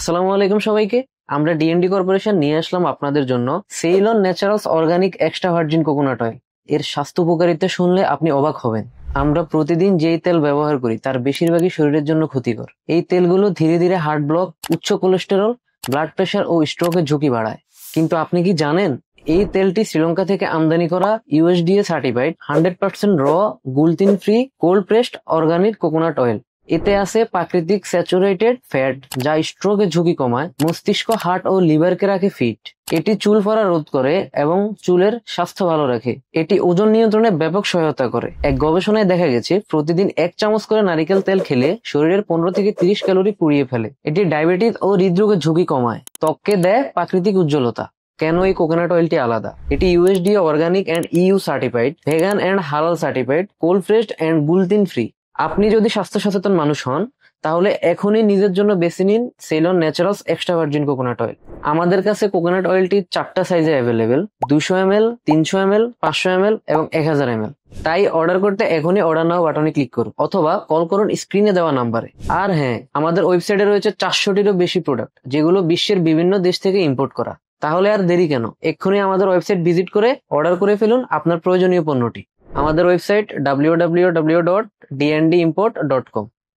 আসসালামু আলাইকুম সবাইকে। আমরা ডিএনডি কর্পোরেশন নিয়ে আসলাম আপনাদের জন্য Ceylon naturals organic extra virgin coconut oil. এর স্বাস্থ্য উপকারিতা শুনলে আপনি অবাক হবেন। আমরা প্রতিদিন যেই তেল ব্যবহার করি তার বেশিরভাগই শরীরের জন্য ক্ষতিকর। এই তেলগুলো ধীরে ধীরে হার্ট ব্লক, উচ্চ কোলেস্টেরল, ব্লাড প্রেশার ও স্ট্রোকের ঝুঁকি বাড়ায়। কিন্তু আপনি কি জানেন এই তেলটি শ্রীলঙ্কা থেকে আমদানি করা USDA certified 100% raw, gluten free, cold pressed organic coconut oil. এতে আছে প্রাকৃতিক স্যাচুরেটেড ফ্যাট যা স্ট্রোকের ঝুঁকি কমায়, মস্তিষ্ক, হার্ট ও লিভারকে রাখে ফিট। এটি চুল পড়া রোধ করে এবং চুলের স্বাস্থ্য ভালো রাখে। এটি ওজন নিয়ন্ত্রণে ব্যাপক সহায়তা করে। এক গবেষণায় দেখা গেছে প্রতিদিন 1 চামচ করে নারিকেল তেল খেলে শরীরের 15 থেকে 30 ক্যালোরি পুড়িয়ে ফেলে। এটি ডায়াবেটিস ও হৃদরোগের ঝুঁকি কমায়। ত্বককে দেয় প্রাকৃতিক উজ্জ্বলতা। কেন এই কোকোনাট অয়েলটি আলাদা? এটি USDA organic and EU certified, vegan and halal certified, cold pressed and gluten free. আপনি যদি স্বাস্থ্য সচেতন মানুষ হন তাহলে এখনই নিজের জন্য বেছে নিন Ceylon naturals extra virgin coconut oil. আমাদের কাছে কোকোনাট অয়েলটি 4টা সাইজে অ্যাভেলেবেল: 200 ml, 300 ml, 500 ml এবং 1000 ml। তাই অর্ডার করতে এখনই অর্ডার নাও বাটনে ক্লিক করুন অথবা কল করুন স্ক্রিনে দেওয়া নাম্বারে। আর হ্যাঁ, আমাদের ওয়েবসাইটে রয়েছে 400টিরও বেশি প্রোডাক্ট যেগুলো বিশ্বের বিভিন্ন দেশ থেকে ইম্পোর্ট করা। তাহলে আর দেরি কেন, এক্ষুনি আমাদের ওয়েবসাইট ভিজিট করে অর্ডার করে ফেলুন আপনার প্রয়োজনীয় পণ্যটি। আমাদের ওয়েবসাইট www.dndimport.com।